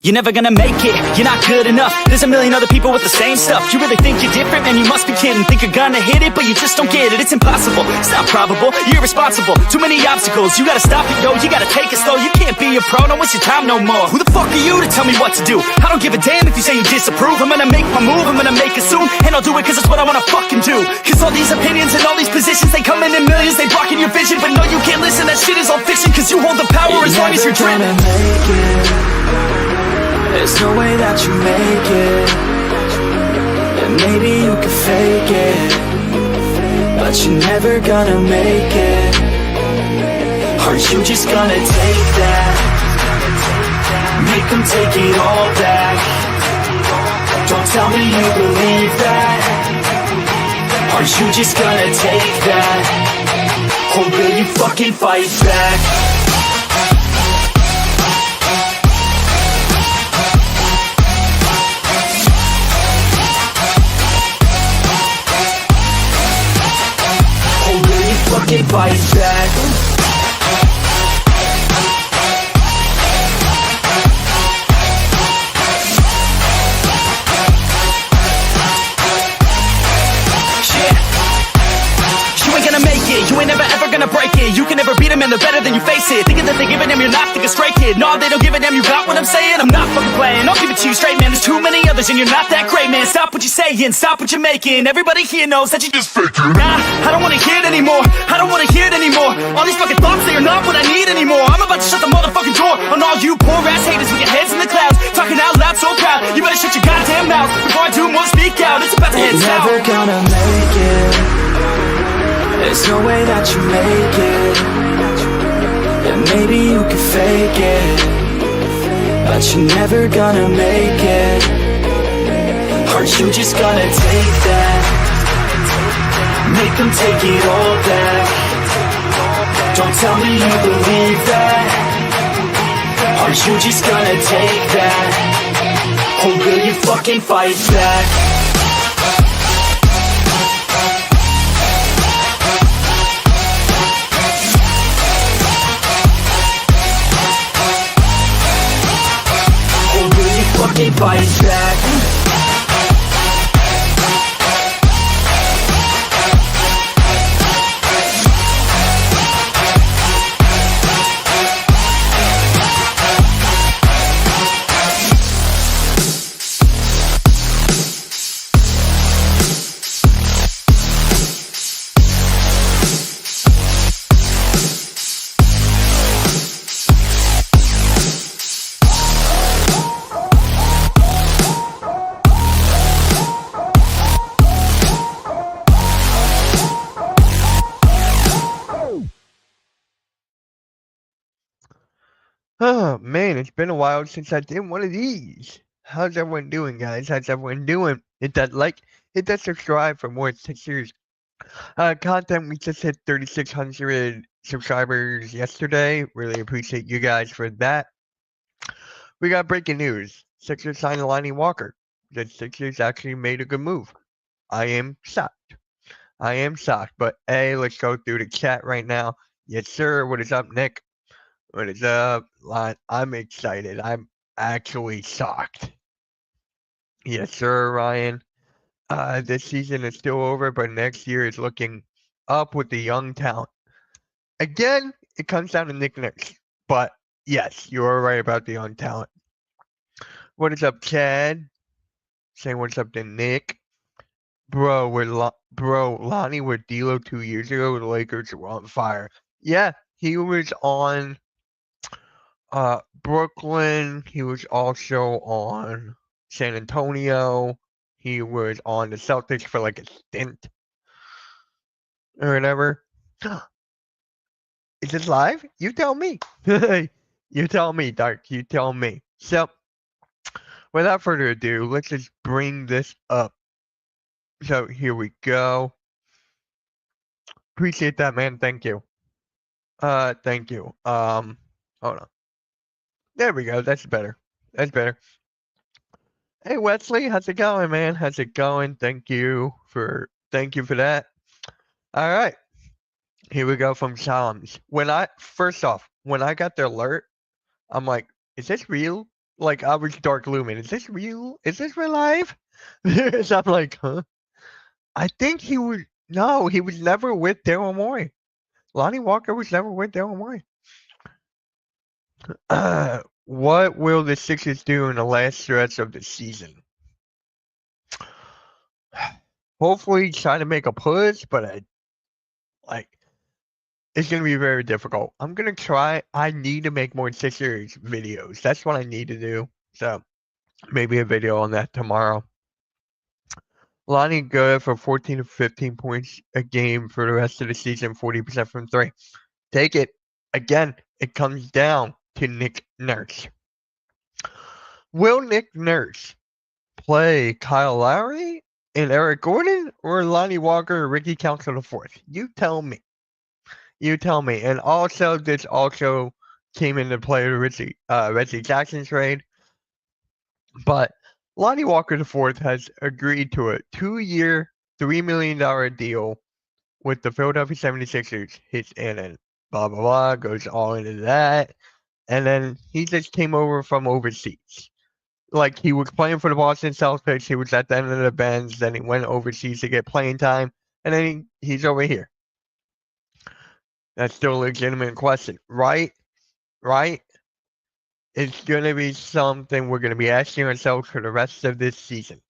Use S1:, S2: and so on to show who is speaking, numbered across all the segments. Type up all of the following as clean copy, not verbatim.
S1: You're never gonna make it, you're not good enough. There's a million other people with the same stuff. You really think you're different? Man, you must be kidding. Think you're gonna hit it, but you just don't get it. It's impossible, it's not probable, you're irresponsible. Too many obstacles, you gotta stop it, yo. You gotta take it slow, you can't be a pro. Don't waste your time no more. Who the fuck are you to tell me what to do? I don't give a damn if you say you disapprove. I'm gonna make my move, I'm gonna make it soon. And I'll do it cause it's what I wanna fucking do. Cause all these opinions and all these positions, they come in millions, they blocking your vision. But no, you can't listen, that shit is all fiction. Cause you hold the power as long as you're dreaming.
S2: There's no way that you make it. And maybe you can fake it, but you're never gonna make it. Aren't you just gonna take that? Make them take it all back. Don't tell me you believe that. Aren't you just gonna take that? Or will you fucking fight back? Fucking fight back. You ain't gonna make it, you ain't never ever gonna break it. You can never beat them and they're better than you face it. Thinking that they're giving them, you're not thinking straight, kid. No, they don't give a damn, you got what I'm saying? I'm not fucking playing, I'll give it to you straight, man. There's too many others and you're not that great, man. Stop what you're saying, stop what you're making. Everybody here knows that you just faking. Nah, I don't wanna hear it anymore, I don't wanna hear it anymore. All these fucking thoughts, they are not what I need anymore. I'm about to shut the motherfucking door on all you poor ass haters with your heads in the clouds, talking out loud so proud. You better shut your goddamn mouth before I do more, speak out. It's about to head south. You're never gonna make it. There's no way that you make it. And maybe you can fake it, but you're never gonna make it. Aren't you just gonna take that? Make them take it all back. Don't tell me you believe that. Aren't you just gonna take that? Or will you fucking fight back? Fucking fight back.
S3: Oh man, it's been a while since I did one of these. How's everyone doing, guys? How's everyone doing? Hit that like, hit that subscribe for more 6 years content. We just hit 3,600 subscribers yesterday. Really appreciate you guys for that. We got breaking news. Sixers signed Lonnie Walker. The Sixers actually made a good move. I am shocked. I am shocked. But hey, let's go through the chat right now. Yes, sir. What is up, Nick? What is up, Lon? I'm excited. I'm actually shocked. Yes, sir, Ryan. This season is still over, but next year is looking up with the young talent. Again, it comes down to Nick Nurse. But yes, you are right about the young talent. What is up, Chad? Saying what's up to Nick. Bro, Lonnie with D'Lo 2 years ago. The Lakers were on fire. Yeah, he was on Brooklyn. He was also on San Antonio. He was on the Celtics for like a stint or whatever. Is this live? You tell me. You tell me, Dark. You tell me. So, without further ado, let's just bring this up. So, here we go. Appreciate that, man. Thank you. Thank you. Hold on. There we go. That's better. That's better. Hey Wesley, how's it going, man? How's it going? Thank you for that. All right. Here we go from Shams. First off, when I got the alert, I'm like, is this real? Like I was Dark Lumen. Is this real? Is this real life? So I'm like, huh? I think he was. No, he was never with Daryl Morey. Lonnie Walker was never with Daryl Morey. What will the Sixers do in the last stretch of the season? Hopefully, try to make a push, but like it's gonna be very difficult. I'm gonna try. I need to make more Sixers videos. That's what I need to do. So maybe a video on that tomorrow. Lonnie good for 14 to 15 points a game for the rest of the season, 40% from three. Take it. Again, it comes down to Nick Nurse. Will Nick Nurse play Kyle Lowry and Eric Gordon or Lonnie Walker or Ricky Council IV? You tell me. You tell me. And also, this also came into play the Reggie Jackson trade. But Lonnie Walker IV has agreed to a 2-year, $3 million deal with the Philadelphia 76ers. And then blah, blah, blah, goes all into that. And then he just came over from overseas. Like, he was playing for the Boston Celtics. He was at the end of the bench. Then he went overseas to get playing time. And then he's over here. That's still a legitimate question. Right? Right? It's going to be something we're going to be asking ourselves for the rest of this season.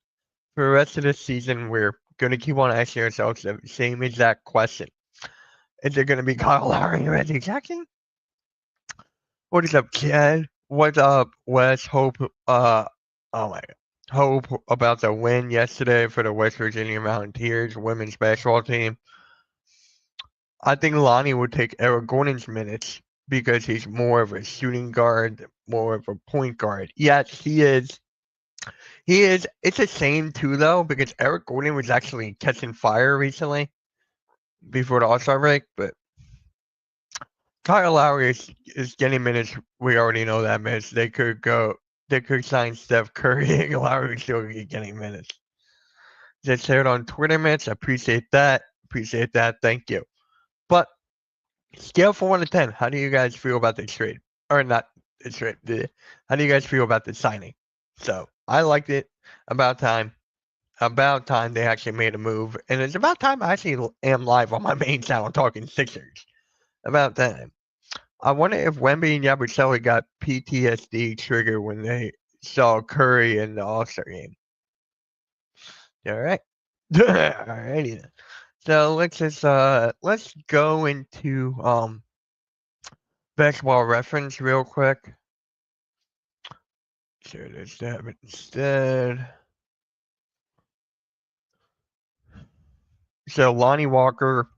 S3: For the rest of this season, we're going to keep on asking ourselves the same exact question. Is it going to be Kyle Lowry and Reggie Jackson? What is up, Chad? What's up, Wes? Hope, oh my God. Hope about the win yesterday for the West Virginia Mountaineers women's basketball team. I think Lonnie would take Eric Gordon's minutes because he's more of a shooting guard, more of a point guard. Yes, he is. He is. It's a shame too, though, because Eric Gordon was actually catching fire recently before the All-Star break, but Kyle Lowry is getting minutes. We already know that minutes. They could sign Steph Curry and Lowry still be getting minutes. Just shared on Twitter, Mitch. Appreciate that. Appreciate that. Thank you. But scale from 1 to 10, how do you guys feel about this trade? Or not the trade. How do you guys feel about the signing? So I liked it. About time. About time they actually made a move. And it's about time I actually am live on my main channel talking Sixers. About time. I wonder if Wemby and Yabusele got PTSD triggered when they saw Curry in the All-Star game. All right. Alrighty then. So let's go into basketball reference real quick. So let's have it instead. So Lonnie Walker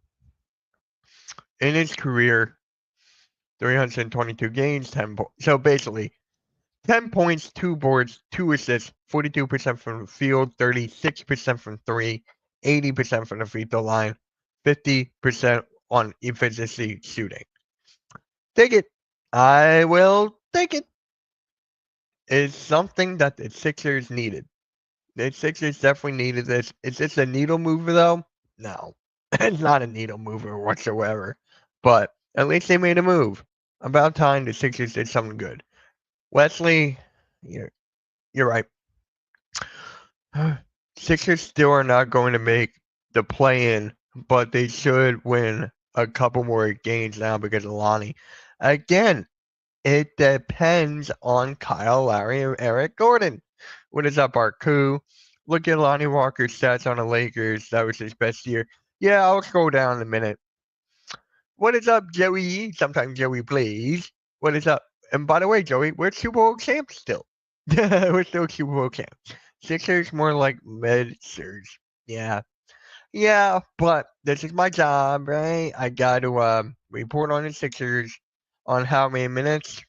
S3: in his career, 322 games, 10 so basically 10 points, 2 boards, 2 assists, 42% from the field, 36% from 3, 80% from the free throw line, 50% on efficiency shooting. Take it. I will take it. It's something that the Sixers needed. The Sixers definitely needed this. Is this a needle mover, though? No. It's not a needle mover whatsoever. But at least they made a move. About time the Sixers did something good. Wesley, you're right. Sixers still are not going to make the play-in, but they should win a couple more games now because of Lonnie. Again, it depends on Kyle Lowry and Eric Gordon. What is up, Arku? Look at Lonnie Walker's stats on the Lakers. That was his best year. Yeah, I'll scroll down in a minute. What is up, Joey? Sometimes Joey plays. What is up? And by the way, Joey, we're Super Bowl champs still. We're still Super Bowl champs. Sixers more like mid-surge. Yeah. Yeah, but this is my job, right? I got to report on the Sixers on how many minutes.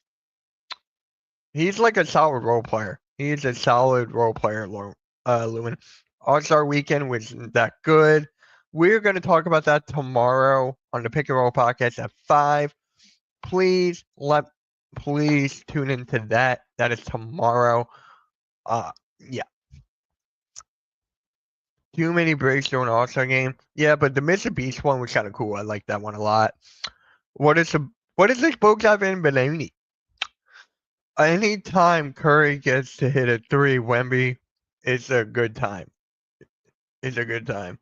S3: He's like a solid role player. He's a solid role player, Lumen. All-Star Weekend wasn't that good. We're going to talk about that tomorrow on the Pick and Roll podcast at 5. Please tune into that. That is tomorrow. Yeah. Too many breaks during the All-Star game. Yeah, but the Mr. Beast one was kind of cool. I like that one a lot. What is this Bogdanovich Benoni? anytime Curry gets to hit a three, Wemby, it's a good time. It's a good time.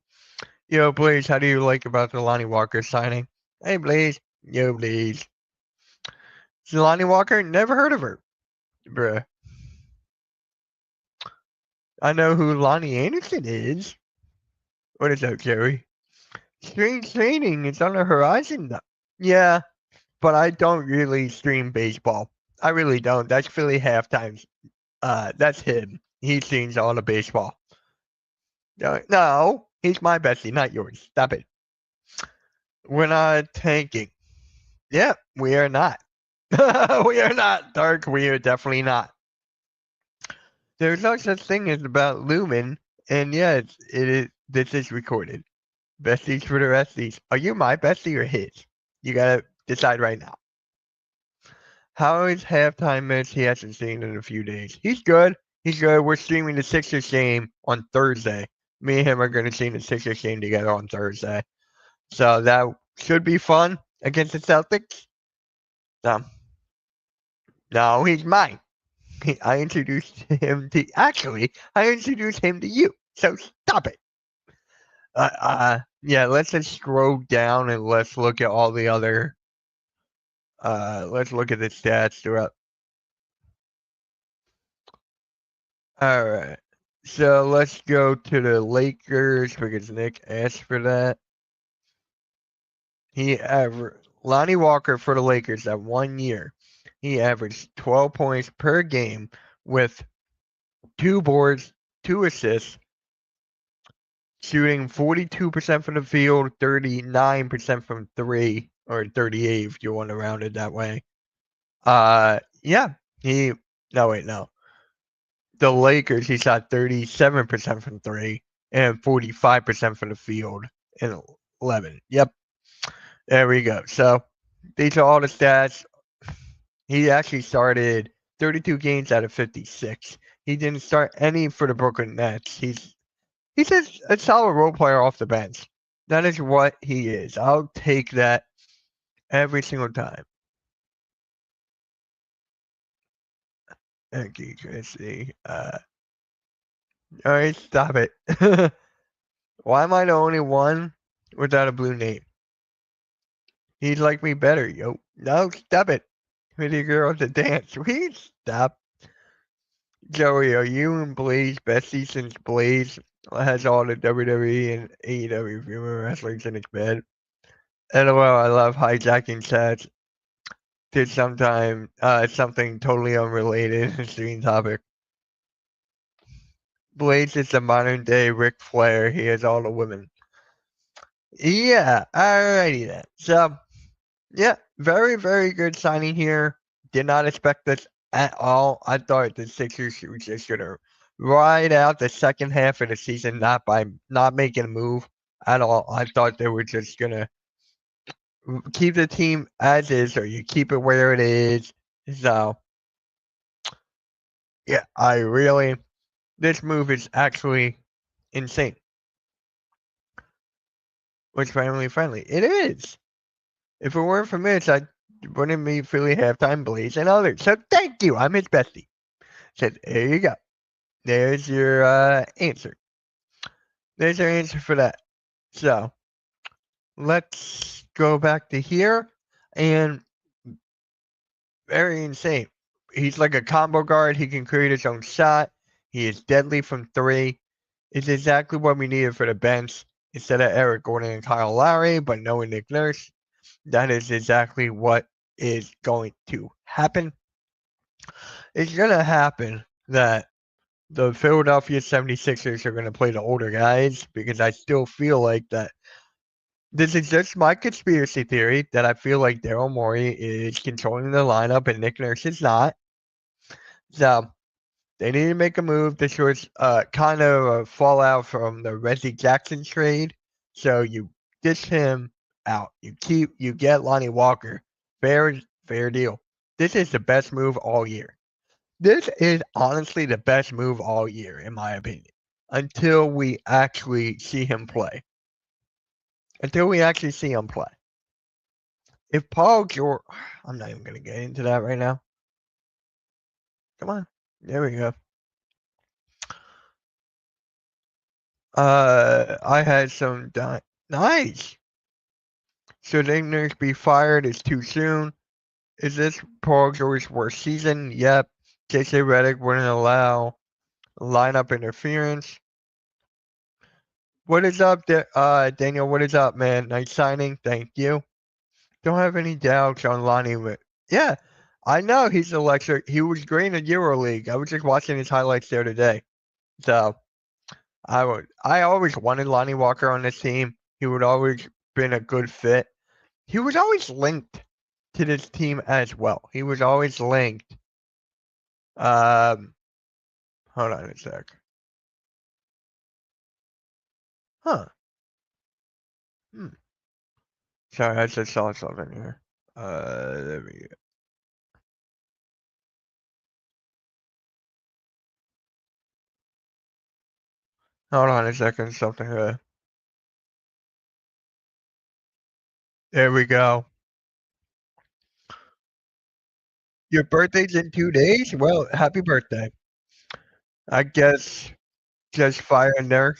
S3: Yo, Blaze, how do you like about the Lonnie Walker signing? Hey, Blaze. Yo, Blaze. Lonnie Walker? Never heard of her. Bruh. I know who Lonnie Anderson is. What is up, Joey? Strange training is on the horizon. Yeah, but I don't really stream baseball. I really don't. That's Philly halftime. That's him. He streams all the baseball. No, he's my bestie, not yours. Stop it. We're not tanking. Yeah, we are not. We are not, Dark. We are definitely not. There's no such thing as about Lumen, and yeah, it is. This is recorded. Besties for the resties. Are you my bestie or his? You gotta decide right now. How is halftime minutes he hasn't seen in a few days? He's good. He's good. We're streaming the Sixers game on Thursday. Me and him are gonna see the Sixers game together on Thursday. So that should be fun against the Celtics. No, he's mine. I introduced him to I introduced him to you. So stop it. Yeah, let's just scroll down and let's look at all the other let's look at the stats throughout. Alright. So let's go to the Lakers because Nick asked for that. Lonnie Walker for the Lakers that 1 year. He averaged 12 points per game with 2 boards, 2 assists, shooting 42% from the field, 39% from 3, or 38 if you want to round it that way. Yeah, no. The Lakers, he shot 37% from 3 and 45% from the field in 11. Yep, there we go. So these are all the stats. He actually started 32 games out of 56. He didn't start any for the Brooklyn Nets. He's just a solid role player off the bench. That is what he is. I'll take that every single time. Thank you, Chrissy. Alright, stop it. Why am I the only one without a blue name? He'd like me better, yo. No, stop it. Pretty girl to dance. Please stop. Joey, are you and Blaze besties since Blaze has all the WWE and AEW female wrestlers in his bed? LOL, I love hijacking sets to something totally unrelated and stream topic. Blaze is the modern day Ric Flair. He has all the women. Yeah, alrighty then. So, yeah, very, very good signing here. Did not expect this at all. I thought the Sixers were just gonna ride out the second half of the season, not making a move at all. I thought they were just gonna keep the team as is, or you keep it where it is. So, yeah, this move is actually insane. It's family friendly. It is. If it weren't for Mitch, I wouldn't be Philly halftime Blaze and others. So thank you. I'm his bestie. So there you go. There's your answer. There's your answer for that. So let's go back to here. And very insane. He's like a combo guard. He can create his own shot. He is deadly from 3. It's exactly what we needed for the bench instead of Eric Gordon and Kyle Lowry, but knowing Nick Nurse, that is exactly what is going to happen. It's going to happen that the Philadelphia 76ers are going to play the older guys because I still feel like that. This is just my conspiracy theory that I feel like Daryl Morey is controlling the lineup and Nick Nurse is not. So they need to make a move. This was kind of a fallout from the Reggie Jackson trade. So you dish him out. You get Lonnie Walker. Fair deal. This is the best move all year. This is honestly the best move all year, in my opinion, until we actually see him play. If Paul George, I'm not even going to get into that right now. Come on. There we go. I had some nice. Should Ignorance be fired? It's too soon. Is this Paul George's worst season? Yep. JJ Redick wouldn't allow lineup interference. What is up, Daniel? What is up, man? Nice signing. Thank you. Don't have any doubts on Lonnie. Yeah, I know he's electric. He was great in the EuroLeague. I was just watching his highlights there today. So I always wanted Lonnie Walker on this team. He would always been a good fit. He was always linked to this team as well. He was always linked. Hold on a sec. Huh. Sorry, I just saw something here. There we go. Hold on a second, something here. There we go. Your birthday's in 2 days? Well, happy birthday. I guess just fire nurse.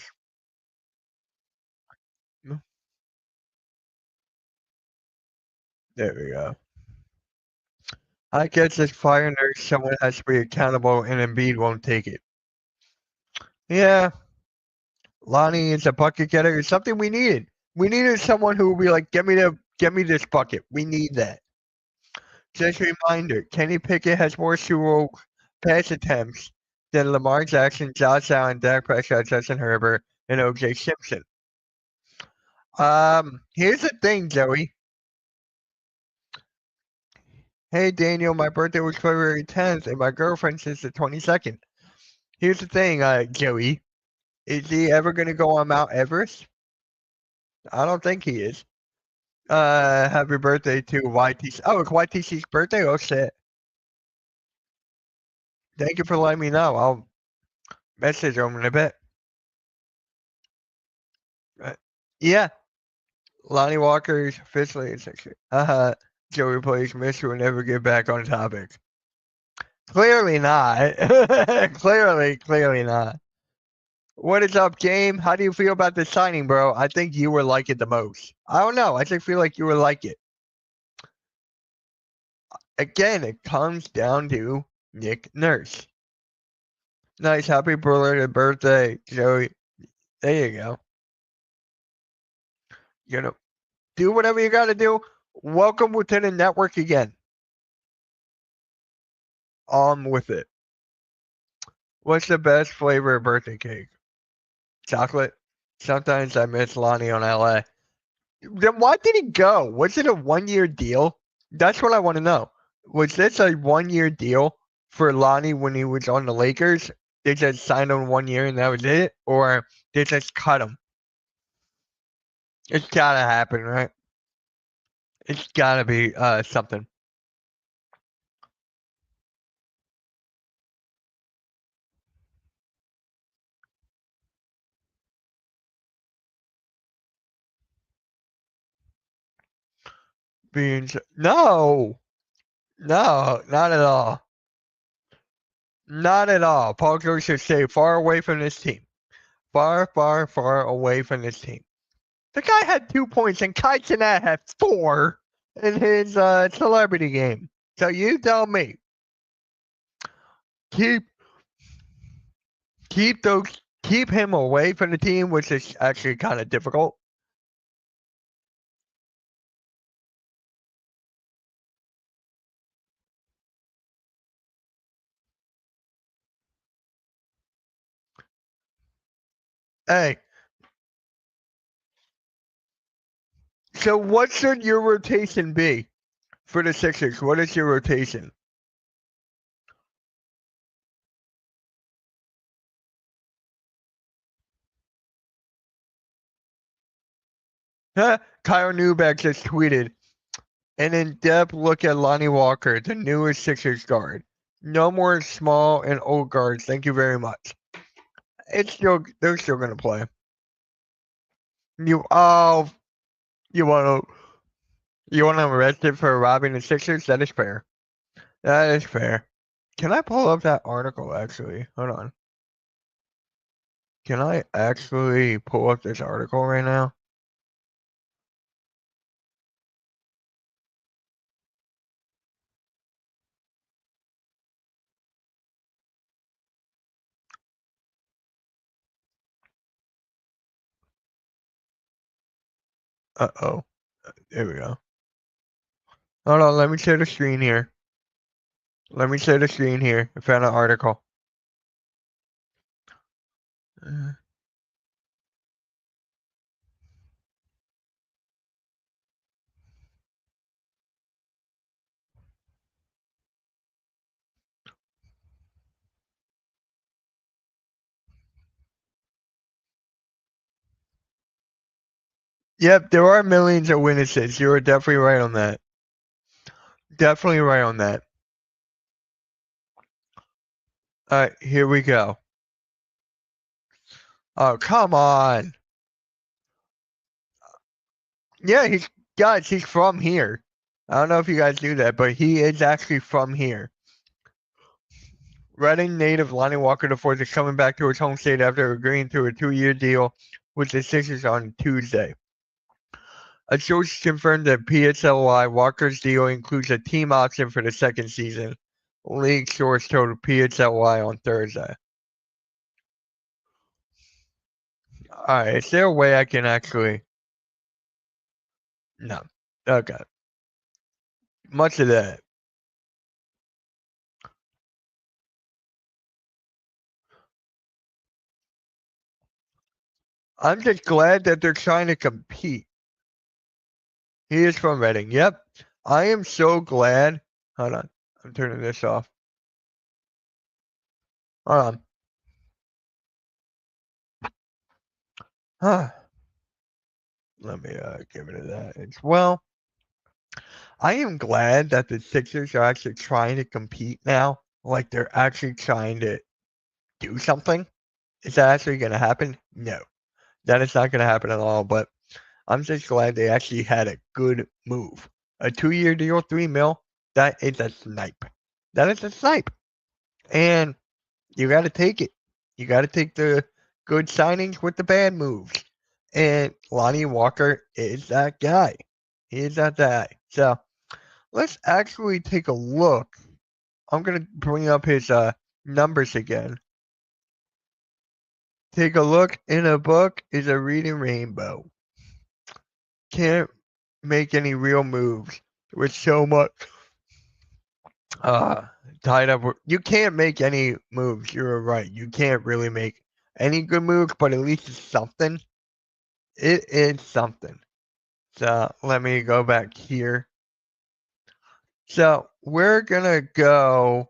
S3: There we go. I guess just fire nurse, someone has to be accountable and Embiid won't take it. Yeah. Lonnie is a bucket getter. It's something we needed. We needed someone who would be like, get me this bucket. We need that. Just a reminder, Kenny Pickett has more Super pass attempts than Lamar Jackson, Josh Allen, Dak Prescott, Justin Herbert, and OJ Simpson. Here's the thing, Joey. Hey, Daniel, my birthday was February 10th, and my girlfriend's is the 22nd. Here's the thing, Joey. Is he ever going to go on Mount Everest? I don't think he is. Happy birthday to YTC. Oh, it's YTC's birthday? Oh, shit. Thank you for letting me know. I'll message him in a bit. Yeah. Lonnie Walker is officially a sixer. Joey plays Mitch will never get back on topic. Clearly not. Clearly not. What is up, Game? How do you feel about this signing, bro? I think you would like it the most. I don't know. I just feel like you would like it. Again, it comes down to Nick Nurse. Nice. Happy birthday, Joey. There you go. You know, do whatever you got to do. Welcome within the network again. On with it. What's the best flavor of birthday cake? Chocolate. Sometimes I miss Lonnie on LA. Then why did he go? Was it a 1-year deal? That's what I want to know. Was this a 1-year deal for Lonnie when he was on the Lakers? They just signed him 1 year and that was it? Or they just cut him? It's gotta happen, right? It's gotta be something. No, not at all. Not at all. Paul George should stay far away from this team. Far, far, far away from this team. The guy had 2 points and Kai Cenat had 4 in his celebrity game. So you tell me. Keep him away from the team, which is actually kind of difficult. Hey. So what should your rotation be for the Sixers? What is your rotation? Kyle Newbeck just tweeted, an in-depth look at Lonnie Walker, the newest Sixers guard. No more small and old guards. Thank you very much. They're still gonna play. You want to arrest it for robbing the Sixers? That is fair. That is fair. Can I pull up that article, actually? Hold on. Can I actually pull up this article right now? Uh-oh. There we go. Hold on, let me share the screen here. Let me share the screen here. I found an article. Yep, there are millions of witnesses. You were definitely right on that. Definitely right on that. Alright, here we go. Oh, come on. Yeah, he's from here. I don't know if you guys knew that, but he is actually from here. Reading native Lonnie Walker IV is coming back to his home state after agreeing to a 2-year deal with the Sixers on Tuesday. A source confirmed that PSLY Walker's deal includes a team option for the second season. League source told PSLY on Thursday. Alright, is there a way I can actually... No. Okay. Much of that. I'm just glad that they're trying to compete. He is from Reading. Yep. I am so glad. Hold on. I'm turning this off. Hold on. Huh. Let me get rid of that as well. I am glad that the Sixers are actually trying to compete now. Like they're actually trying to do something. Is that actually going to happen? No. That is not going to happen at all. But I'm just glad they actually had a good move. A 2-year deal, $3 million. That is a snipe. That is a snipe. And you got to take it. You got to take the good signings with the bad moves. And Lonnie Walker is that guy. He is that guy. So let's actually take a look. I'm going to bring up his numbers again. Take a look in a book is a reading rainbow. Can't make any real moves with so much tied up. You can't make any moves. You're right. You can't really make any good moves, but at least it's something. It is something. So let me go back here. So we're gonna go.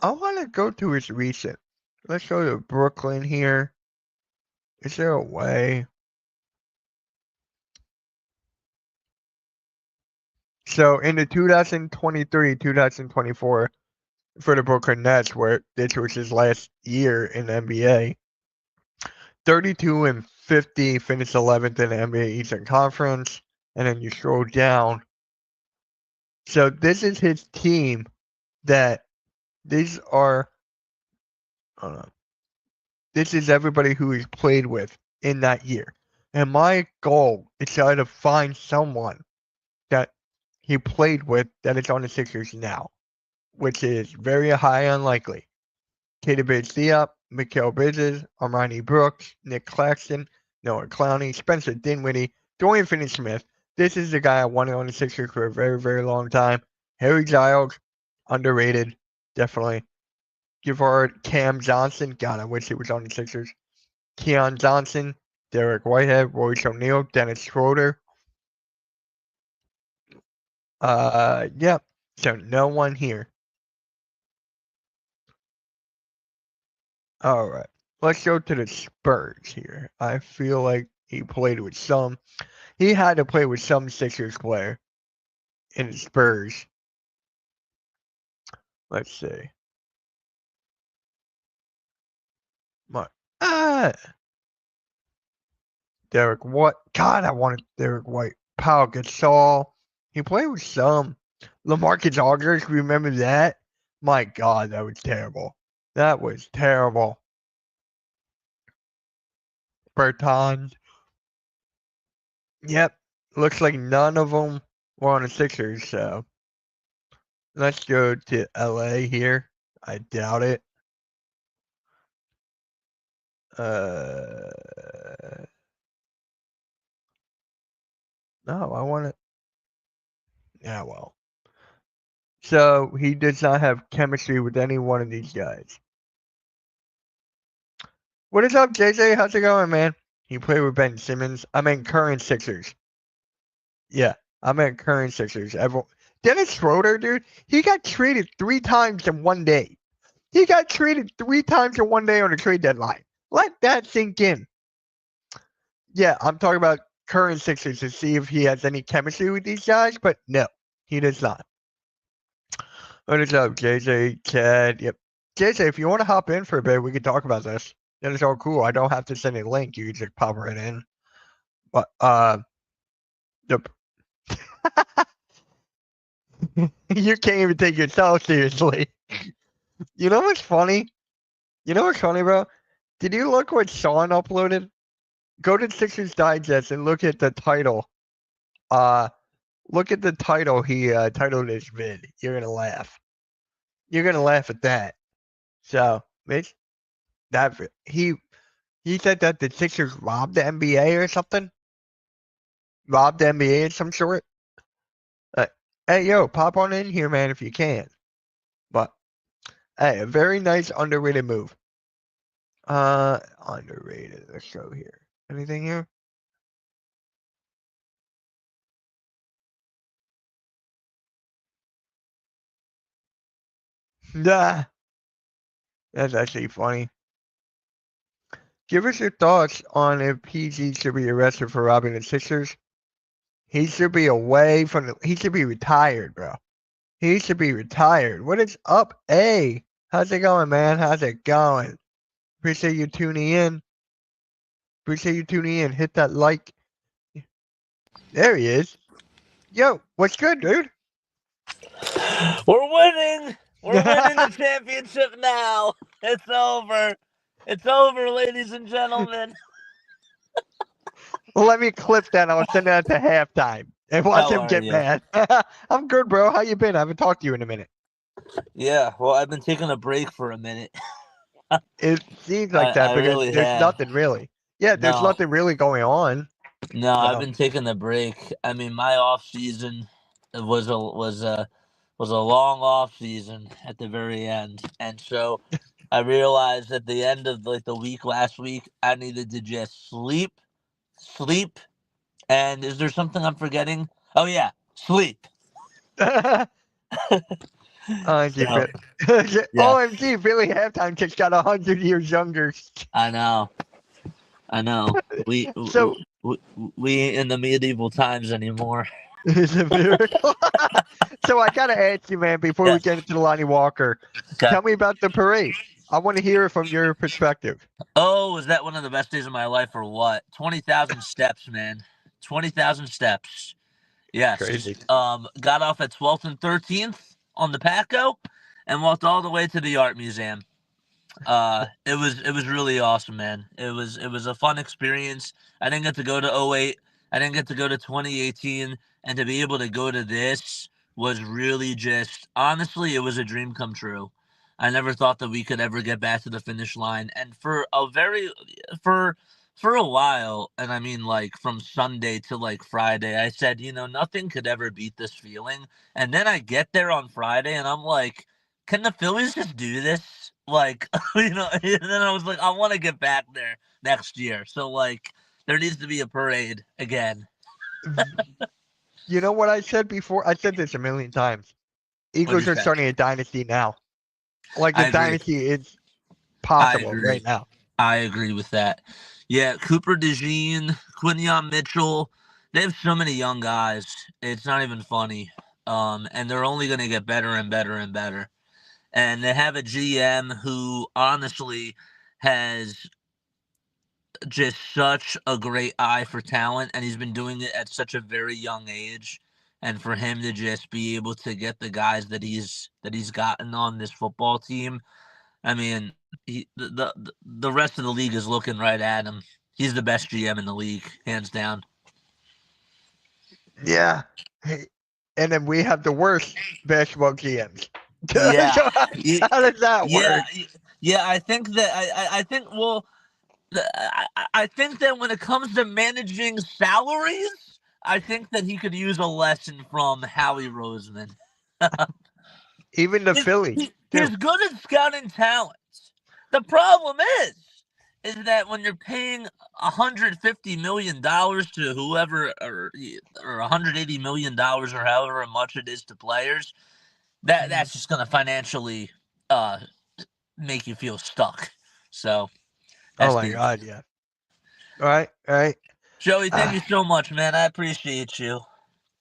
S3: I want to go to his recent. Let's go to Brooklyn here. Is there a way? So in the 2023-2024 for the Brooklyn Nets, where this was his last year in the NBA, 32 and 50, finished 11th in the NBA Eastern Conference, and then you scroll down. So this is his team that these are. Hold on. This is everybody who he's played with in that year. And my goal is to try to find someone that he played with that is on the Sixers now, which is very high unlikely. Katie Bates-Diop, Mikal Bridges, Armani Brooks, Nick Claxton, Noah Clowney, Spencer Dinwiddie, Dorian Finney-Smith. This is the guy I wanted on the Sixers for a very, very long time. Harry Giles, underrated, definitely. Givard, Cam Johnson, God, I wish he was on the Sixers. Keon Johnson, Derek Whitehead, Royce O'Neal, Dennis Schroeder. Yeah. So no one here. All right. Let's go to the Spurs here. I feel like he played with some. He had to play with some Sixers player in the Spurs. Let's see. Derek White. God, I wanted Derek White. Pau Gasol. He played with some. LaMarcus Aldridge. Remember that? My God, that was terrible. That was terrible. Bertans. Yep. Looks like none of them were on the Sixers, so let's go to LA here. I doubt it. No, I want to. Yeah, well. So he does not have chemistry with any one of these guys. What is up, JJ? How's it going, man? He played with Ben Simmons. I mean, current Sixers. Yeah, I meant current Sixers. Everyone. Dennis Schroeder, dude, he got traded 3 times in one day. He got traded 3 times in one day on the trade deadline. Let that sink in. Yeah, I'm talking about current Sixers to see if he has any chemistry with these guys, but no, he does not. What is up, JJ, Chad? Yep. JJ, if you want to hop in for a bit, we can talk about this. That is all cool. I don't have to send a link. You can just pop right in. But the you can't even take yourself seriously. You know what's funny? You know what's funny, bro? Did you look what Sean uploaded? Go to Sixers Digest and look at the title. Look at the title he titled his vid. You're gonna laugh. You're gonna laugh at that. So, Mitch, that he said that the Sixers robbed the NBA or something. Robbed the NBA of some sort. Uh, hey, yo, pop on in here, man, if you can. But hey, a very nice underrated move. Underrated. Let's go here. Anything here? Nah. That's actually funny. Give us your thoughts on if PG should be arrested for robbing the Sixers. He should be away from the. He should be retired, bro. He should be retired. What is up, A? How's it going, man? How's it going? Appreciate you tuning in. Appreciate you tuning in. Hit that like. There he is. Yo, what's good, dude?
S4: We're winning. We're winning the championship now. It's over. It's over, ladies and gentlemen.
S3: Let me clip that. I'll send that to halftime and watch
S4: How
S3: him
S4: are
S3: get
S4: you?
S3: mad. I'm good, bro. How you been? I haven't talked to you in a minute.
S4: Yeah, well, I've been taking a break for a minute.
S3: It seems like that
S4: I
S3: because
S4: really
S3: there's
S4: have.
S3: nothing really. Yeah, there's
S4: No,
S3: nothing really going on.
S4: no, I've
S3: So.
S4: been taking a break. I mean, my off season was a long off season at the very end, and so I realized at the end of like the week last week, I needed to just sleep. And is there something I'm forgetting? Oh yeah, sleep.
S3: OMG,
S4: So yeah,
S3: OMG, Billy halftime just got 100 years younger.
S4: I know. We
S3: So
S4: we ain't in the medieval times anymore.
S3: it's a miracle. So I gotta ask you, man, before we
S4: Yes.
S3: get into the Lonnie Walker,
S4: Okay.
S3: tell me about the parade. I want to hear it from your perspective.
S4: Oh, was that one of the best days of my life or what? 20,000 steps, man. 20,000 steps. Yes.
S3: Crazy.
S4: Got off at 12th and 13th on the Paco and walked all the way to the art museum. It was really awesome, man. It was a fun experience. I didn't get to go to '08. I didn't get to go to 2018, and to be able to go to this was really just honestly, it was a dream come true. I never thought that we could ever get back to the finish line, and for for a while, and I mean like from Sunday to like Friday, I said, nothing could ever beat this feeling. And then I get there on Friday, and I'm like, can the Phillies just do this? Like, and then I was like, I want to get back there next year. So, like, there needs to be a parade again.
S3: You know what I said before? I said this a million times.
S4: What'd
S3: Eagles
S4: you
S3: are
S4: say?
S3: starting a dynasty now. Like the
S4: I agree.
S3: dynasty is
S4: I
S3: possible
S4: agree.
S3: right now.
S4: I agree with that. Yeah, Cooper DeJean, Quinion Mitchell, they have so many young guys. It's not even funny. And they're only going to get better and better and better. And they have a GM who honestly has just such a great eye for talent, and he's been doing it at such a very young age. and for him to just be able to get the guys that he's gotten on this football team, I mean, the rest of the league is looking right at him. He's the best GM in the league, hands down.
S3: Yeah. Hey, and then we have the worst basketball GMs.
S4: Yeah.
S3: So how does that
S4: Yeah,
S3: work?
S4: yeah. I think that I think I think that when it comes to managing salaries, I think that he could use a lesson from Howie Roseman.
S3: Even the
S4: He's,
S3: Philly, too.
S4: he's good at scouting talent. The problem is that when you're paying $150 million to whoever, or $180 million or however much it is to players, that's just going to financially make you feel stuck. So
S3: Oh
S4: that's
S3: my
S4: the
S3: God, yeah. All right.
S4: Joey, thank you so much, man. I appreciate you.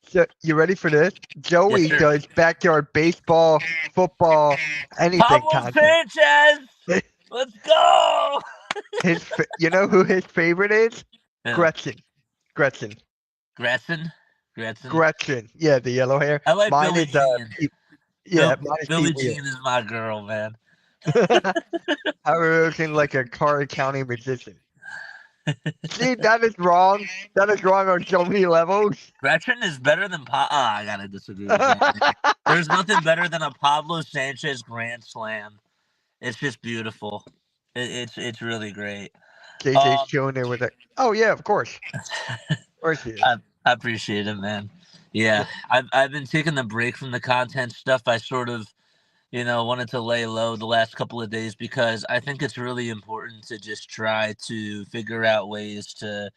S3: So you ready for this? Joey
S4: sir.
S3: does backyard baseball, football, anything
S4: Pablo
S3: content.
S4: Sanchez, let's go.
S3: You know who his favorite is?
S4: Yeah.
S3: Gretchen.
S4: Gretchen.
S3: Yeah, the yellow hair.
S4: I like
S3: Mine
S4: Billie
S3: is
S4: Jean.
S3: yeah, mine is
S4: Billie
S3: Pete Wheeler.
S4: Jean is my girl, man.
S3: I was looking like a Carter County musician. See, that is wrong. That is wrong on so many levels.
S4: Gretchen is better than I gotta disagree with that. There's nothing better than a Pablo Sanchez grand slam. It's just beautiful. It's really great.
S3: JJ's chilling there with it. Oh yeah, of course. Of course he is.
S4: I appreciate it, man. Yeah, I've been taking the break from the content stuff. I sort of, wanted to lay low the last couple of days because I think it's really important to just try to figure out ways to,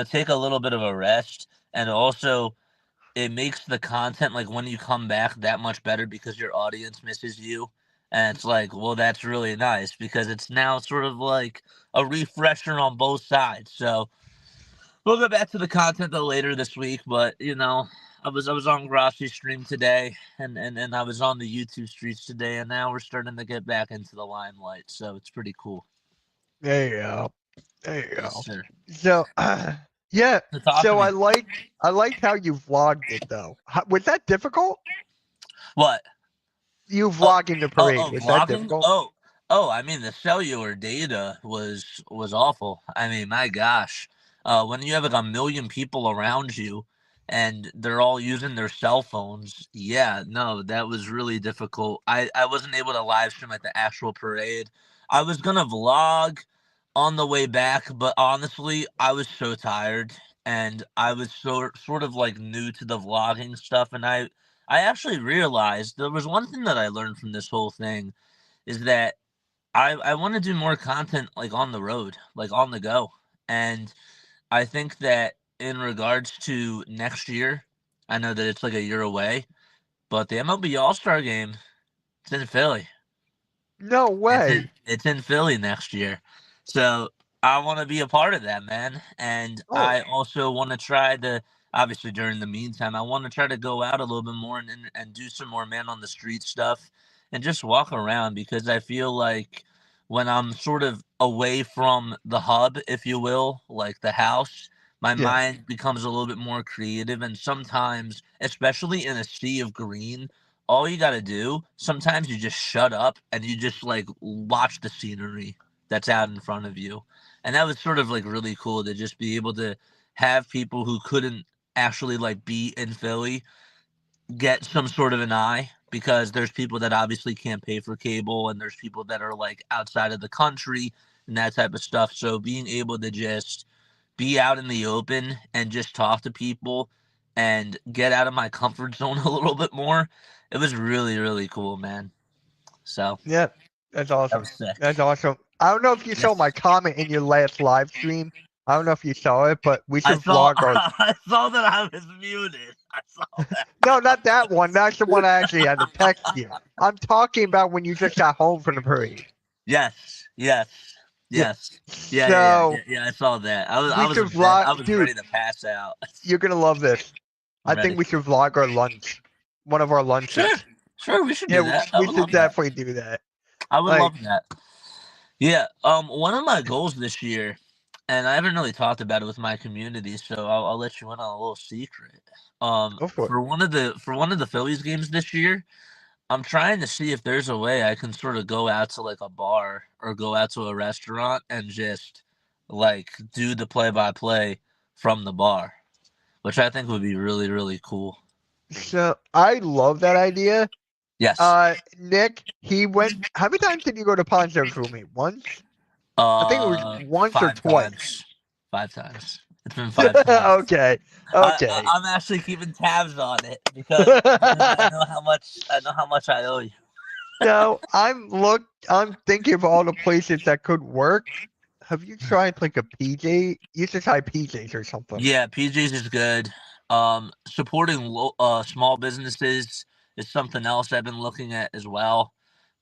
S4: take a little bit of a rest. And also, it makes the content, like, when you come back, that much better because your audience misses you. And it's like, well, that's really nice because it's now sort of like a refresher on both sides. So we'll go back to the content though later this week, but I was on Grassi's stream today, and I was on the YouTube streets today, and now we're starting to get back into the limelight, so it's pretty cool.
S3: There you go.
S4: Yes, sir.
S3: So, yeah. So I
S4: me.
S3: liked how you vlogged it though. Was that difficult?
S4: What?
S3: You vlogging the parade was that difficult?
S4: I mean the cellular data was awful. I mean, my gosh, when you have like 1 million people around you, and they're all using their cell phones. Yeah, no, that was really difficult. I wasn't able to live stream at the actual parade. I was gonna vlog on the way back, but honestly, I was so tired, and I was sort of like new to the vlogging stuff, and I actually realized there was one thing that I learned from this whole thing is that I want to do more content like on the road, like on the go, and I think that in regards to next year, I know that it's like a year away, but the MLB All-Star game, it's in Philly.
S3: No way.
S4: It's in Philly next year. So I want to be a part of that, man. And I also want to try to, obviously during the meantime, I want to try to go out a little bit more and do some more man on the street stuff and just walk around because I feel like when I'm sort of away from the hub, if you will, like the house, my mind becomes a little bit more creative. And sometimes, especially in a sea of green, all you got to do, sometimes you just shut up and you just like watch the scenery that's out in front of you. And that was sort of like really cool to just be able to have people who couldn't actually like be in Philly get some sort of an eye, because there's people that obviously can't pay for cable and there's people that are like outside of the country and that type of stuff. So being able to just be out in the open and just talk to people and get out of my comfort zone a little bit more, it was really, really cool, man. So
S3: yeah, that's awesome.
S4: that was sick.
S3: That's awesome. I don't know if you saw my comment in your last live stream. I don't know if you saw it, but we should vlog our.
S4: I saw that I was muted. I saw that.
S3: No, not that one. That's the one I actually had to text you. I'm talking about when you just got home from the parade.
S4: Yes. Yeah. I saw that. I was ready to pass out.
S3: You're gonna love this. I think we should vlog our lunch. One of our lunches.
S4: Sure, we should do that.
S3: We should definitely do that.
S4: I would love that. Yeah. One of my goals this year and I haven't really talked about it with my community, so I'll let you in on a little secret.
S3: Go for it.
S4: For one of the Phillies games this year, I'm trying to see if there's a way I can sort of go out to like a bar or go out to a restaurant and just like do the play by play from the bar, which I think would be really, really cool.
S3: So I love that idea.
S4: Yes.
S3: Nick, he went. How many times did you go to Pawn Stars with me? Once? I think it was once or
S4: 5
S3: twice.
S4: times. 5 times. It's been 5 times.
S3: Okay. Okay.
S4: I'm actually keeping tabs on it because I know how much I owe you.
S3: No, I'm thinking of all the places that could work. Have you tried like a PJ? You should try PJs or something.
S4: Yeah, PJ's is good. Supporting small businesses is something else I've been looking at as well,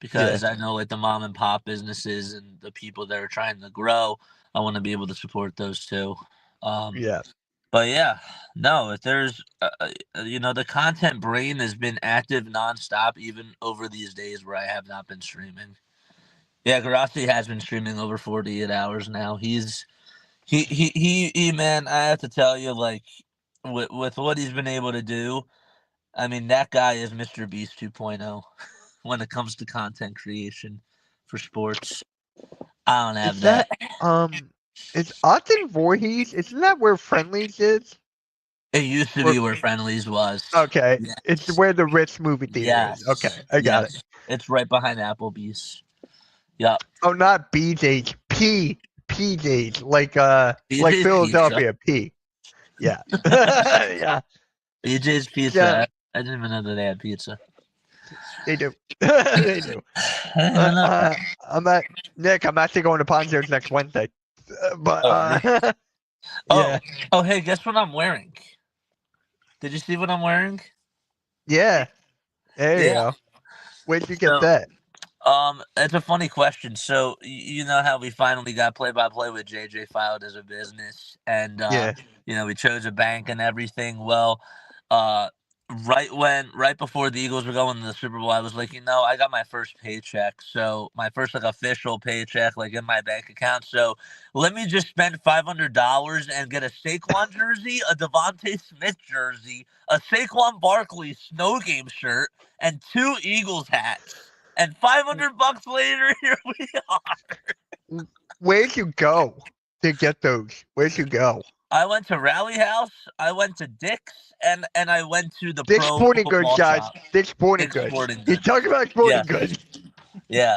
S4: because I know like the mom and pop businesses and the people that are trying to grow, I want to be able to support those too.
S3: Yeah.
S4: But yeah, no, if there's, the content brain has been active nonstop, even over these days where I have not been streaming. Yeah, Garasi has been streaming over 48 hours now. He man, I have to tell you, like, with what he's been able to do, I mean, that guy is Mr. Beast 2.0 when it comes to content creation for sports. I don't have
S3: Is
S4: that.
S3: is Austin Voorhees? Isn't that where Friendlies is?
S4: It used to
S3: Or-
S4: be where Friendlies was.
S3: Okay.
S4: Yes.
S3: It's where the Ritz movie theater is. Okay, I got it.
S4: It's right behind Applebee's. Yep.
S3: Oh, not BJ's. PJ's. Like
S4: BJ's
S3: Philadelphia. P. Yeah. Yeah.
S4: BJ's Pizza.
S3: Yeah.
S4: I didn't even know that they had pizza.
S3: They do. They do.
S4: I didn't even know.
S3: Nick. I'm actually going to Pawn Stars next Wednesday. But
S4: Oh,
S3: yeah.
S4: hey, guess what I'm wearing? Did you see what I'm wearing?
S3: Yeah. There you go. Where'd you get that?
S4: It's a funny question. So you know how we finally got play by play with JJ filed as a business, and we chose a bank and everything. Well, right before the Eagles were going to the Super Bowl, I was like, I got my first paycheck, so my first like official paycheck, like in my bank account. So let me just spend $500 and get a Saquon jersey, a Devontae Smith jersey, a Saquon Barkley snow game shirt, and 2 Eagles hats. And $500 later, here we are.
S3: Where'd you go to get those? Where'd you go?
S4: I went to Rally House, I went to Dick's, and I went to the
S3: Dick's
S4: Pro
S3: Sporting Goods,
S4: Football
S3: guys.
S4: Shop.
S3: Dick's Sporting
S4: Dick's
S3: Goods.
S4: Sporting
S3: You're
S4: Goods.
S3: talking about Sporting Goods.
S4: Yeah.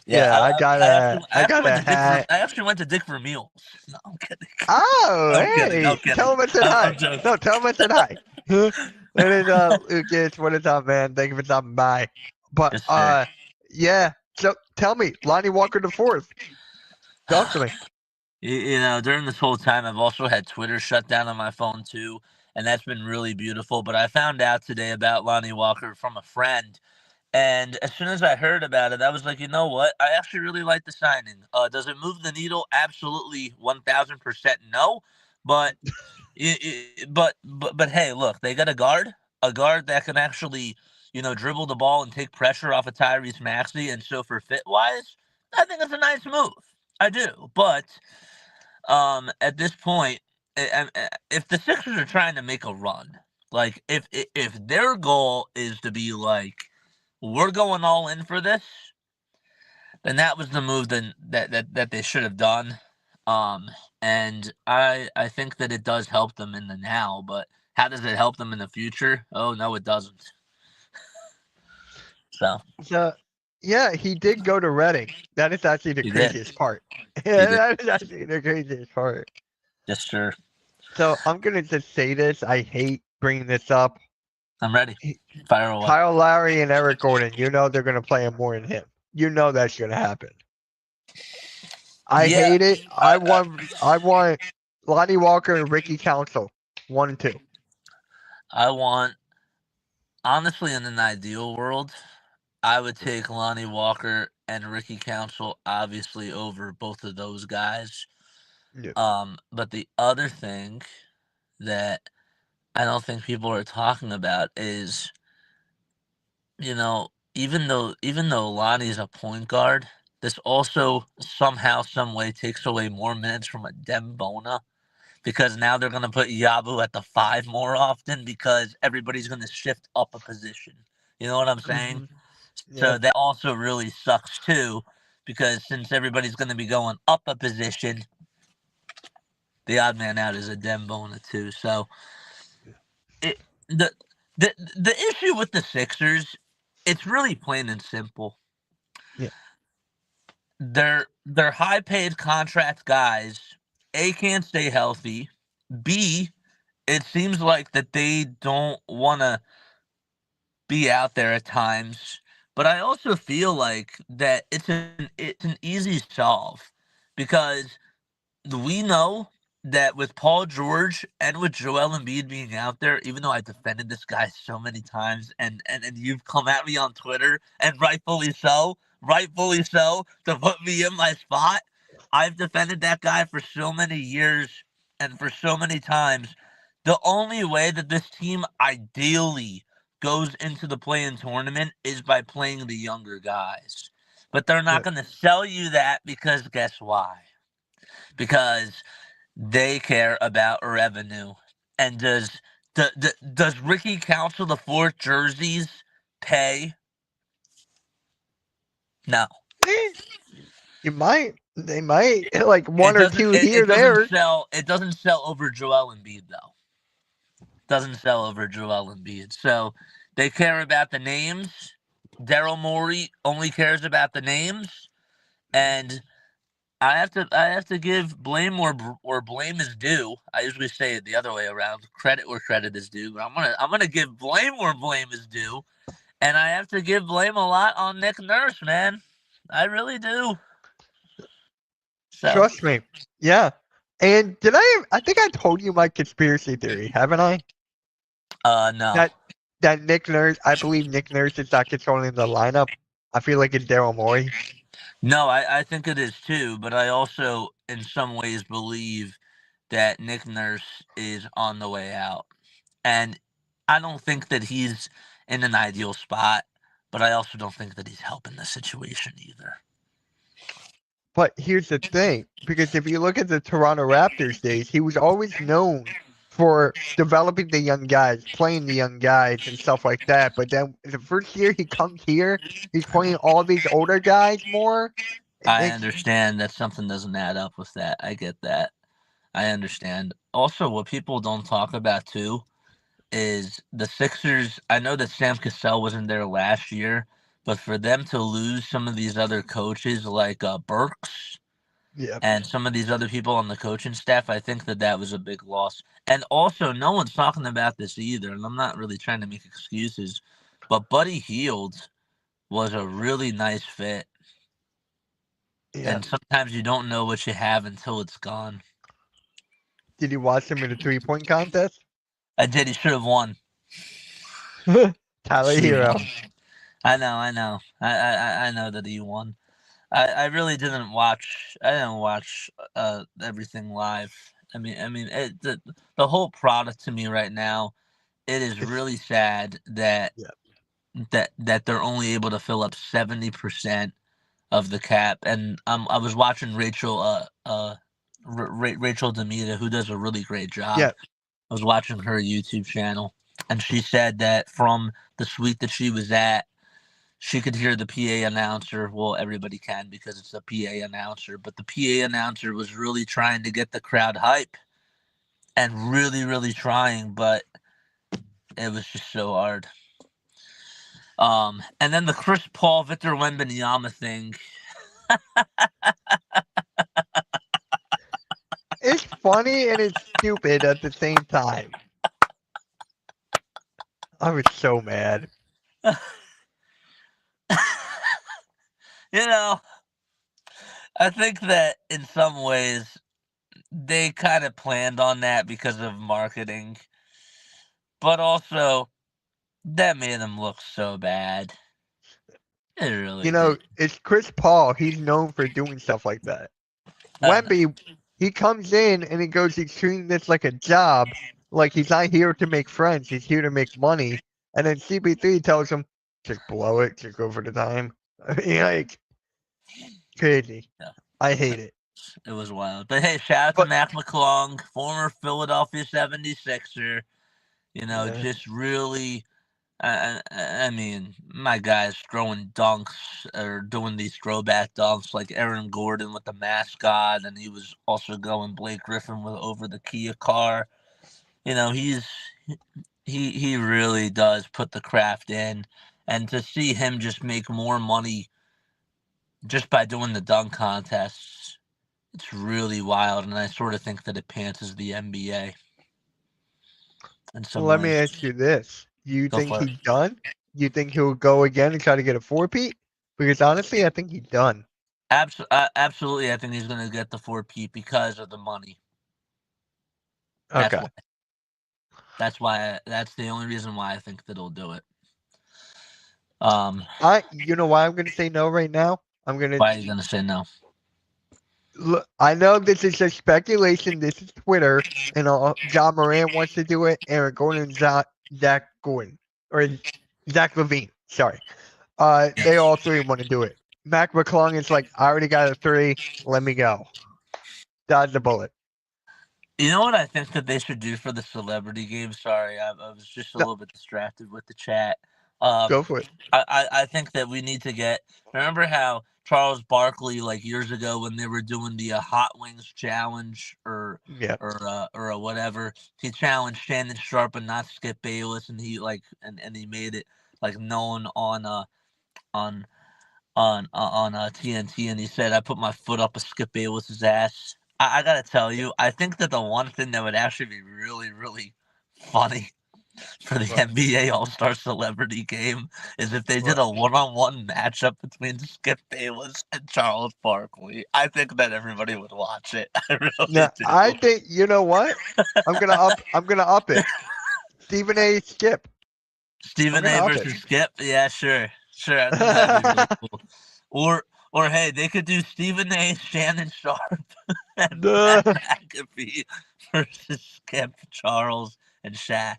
S3: I got a hat.
S4: I actually went to Dick for meals. No, I'm kidding.
S3: Oh,
S4: I'm
S3: hey.
S4: kidding, I'm kidding.
S3: Tell him I said hi.
S4: I'm joking.
S3: No, tell him I said hi. What is up, Lucas? What is up, man? Thank you for stopping by. But,
S4: Yes, sir.
S3: yeah. So, tell me, Lonnie Walker the Fourth. Talk to me.
S4: During this whole time, I've also had Twitter shut down on my phone too, and that's been really beautiful. But I found out today about Lonnie Walker from a friend, and as soon as I heard about it, I was like, you know what? I actually really like the signing. Does it move the needle? Absolutely, 1,000% no. But, but hey, look, they got a guard that can actually, dribble the ball and take pressure off of Tyrese Maxey, and so for fit wise, I think it's a nice move. I do, but at this point, if the Sixers are trying to make a run, like if their goal is to be like, we're going all in for this, then that was the move that they should have done. And I think that it does help them in the now, but how does it help them in the future? Oh no, it doesn't. So
S3: yeah, he did go to Reading. That is actually the craziest part. Yeah, that is actually the craziest part.
S4: Yes, sir.
S3: So I'm gonna just say this. I hate bringing this up.
S4: I'm ready. Fire away.
S3: Kyle Lowry and Eric Gordon. They're gonna play him more than him. That's gonna happen. I hate it. I want Lonnie Walker and Ricky Council 1 and 2.
S4: I want, honestly, in an ideal world, I would take Lonnie Walker and Ricky Council obviously over both of those guys.
S3: Yeah.
S4: But the other thing that I don't think people are talking about is, even though Lonnie's a point guard, this also somehow, some way takes away more minutes from a Dembona because now they're going to put Yabu at the 5 more often because everybody's going to shift up a position. You know what I'm saying?
S3: Mhm.
S4: So
S3: Yeah.
S4: that also really sucks too because since everybody's going to be going up a position, the odd man out is a Dembona too. So it, the the issue with the Sixers, it's really plain and simple.
S3: Yeah.
S4: They're high paid contract guys. A, can't stay healthy. B, it seems like that they don't want to be out there at times. But I also feel like that it's an easy solve because we know that with Paul George and with Joel Embiid being out there, even though I defended this guy so many times, and you've come at me on Twitter, and rightfully so, to put me in my spot. I've defended that guy for so many years and for so many times. The only way that this team ideally goes into the play-in tournament is by playing the younger guys. But they're not
S3: Yeah.
S4: going to sell you that because guess why? Because they care about revenue. And does Ricky Council the fourth jerseys pay? No.
S3: Eh, you might. They might like
S4: It
S3: one or
S4: doesn't
S3: two
S4: it,
S3: here
S4: it doesn't
S3: there.
S4: sell it doesn't sell over Joel Embiid though. Doesn't sell over Joel Embiid. So they care about the names. Daryl Morey only cares about the names. And I have to give blame where blame is due. I usually say it the other way around, credit where credit is due. But I'm gonna give blame where blame is due, and I have to give blame a lot on Nick Nurse, man. I really do. So,
S3: Trust me. Yeah. And did I think I told you my conspiracy theory, haven't I?
S4: no,
S3: That Nick Nurse, I believe Nick Nurse is not controlling the lineup. I feel like it's Daryl Morey.
S4: no, I think it is too. But I also, in some ways, believe that Nick Nurse is on the way out, and I don't think that he's in an ideal spot. But I also don't think that he's helping the situation either.
S3: But here's the thing, because if you look at the Toronto Raptors days, he was always known for developing the young guys, playing the young guys and stuff like that. But then the first year he comes here, he's playing all these older guys more. It
S4: I
S3: makes
S4: understand that something doesn't add up with that. I get that. I understand. Also, what people don't talk about too is the Sixers. I know that Sam Cassell wasn't there last year, but for them to lose some of these other coaches like Burks
S3: yeah,
S4: and some of these other people on the coaching staff, I think that that was a big loss. And also, no one's talking about this either, and I'm not really trying to make excuses, but Buddy Hield was a really nice fit.
S3: yeah.
S4: And sometimes you don't know what you have until it's gone.
S3: Did you watch him in the 3-point contest?
S4: I did. He should have won.
S3: Tyler
S4: Should have
S3: Hero.
S4: won. I know. I know that he won. I really didn't watch. I didn't watch everything live. The whole product to me right now. It is
S3: It's,
S4: really sad that
S3: yeah,
S4: that they're only able to fill up 70% of the cap. And I was watching Rachel Demita, who does a really great job.
S3: yeah.
S4: I was watching her YouTube channel, and she said that from the suite that she was at, she could hear the PA announcer. Well, everybody can because it's a PA announcer, but the PA announcer was really trying to get the crowd hype and really, really trying, but it was just so hard. And then the Chris Paul, Victor Wembanyama thing.
S3: It's funny and it's stupid at the same time. I was so mad.
S4: You know, I think that in some ways they kind of planned on that because of marketing, but also that made them look so bad. It really
S3: You know,
S4: did.
S3: it's Chris Paul. He's known for doing stuff like that.
S4: I know.
S3: Wemby, he comes in and he goes, he's treating this like a job. Like he's not here to make friends. He's here to make money. And then CP3 tells him, just blow it. Just go for the time. I mean, like, Crazy.
S4: Yeah.
S3: I hate it.
S4: It was wild. But hey, shout out to
S3: But
S4: Mac McClung, former Philadelphia 76er.
S3: yeah.
S4: Just really. I mean, my guy's throwing dunks or doing these throwback dunks like Aaron Gordon with the mascot, and he was also going Blake Griffin with over the Kia car. He's he really does put the craft in, and to see him just make more money just by doing the dunk contests, it's really wild, and I sort of think that it pantses the NBA in
S3: Well,
S4: some
S3: let me
S4: ways.
S3: ask you this: you
S4: Go
S3: think
S4: for it.
S3: he's done? You think he'll go again and try to get a four-peat? Because honestly, I think he's done.
S4: Absolutely, I think he's going to get the 4P because of the money. That's
S3: Okay.
S4: why. That's the only reason why I think that he'll do it.
S3: You know why I'm gonna say no right now? I'm gonna
S4: Why are you going to say no?
S3: look. I know this is just speculation. This is Twitter, and John Moran wants to do it. Aaron Gordon, and Zach Gordon, or Zach Levine. Sorry. They all three want to do it. Mac McClung is like, I already got a three. Let me go. Dodge the bullet.
S4: You know what I think that they should do for the celebrity game? Sorry, I was just a
S3: No,
S4: little bit distracted with the chat.
S3: go for it.
S4: I think that we need to get. Remember how Charles Barkley, like years ago, when they were doing the Hot Wings challenge
S3: Yeah.
S4: or whatever, he challenged Shannon Sharp and not Skip Bayless, and and he made it like known on on TNT, and he said, "I put my foot up a Skip Bayless's ass." I gotta tell you, I think that the one thing that would actually be really, really funny for the
S3: What?
S4: NBA All Star Celebrity Game is if they did
S3: What?
S4: a one-on-one matchup between Skip Bayless and Charles Barkley. I think that everybody would watch it. I really
S3: Now, I
S4: do.
S3: think you know what? I'm gonna up it. Stephen A. Skip. I'm
S4: Stephen
S3: gonna
S4: A.
S3: up it.
S4: versus Skip. Yeah, sure. I think that'd be really cool. Or hey, they could do Stephen A. Shannon Sharp and Pat
S3: Duh.
S4: McAfee versus Skip, Charles, and Shaq.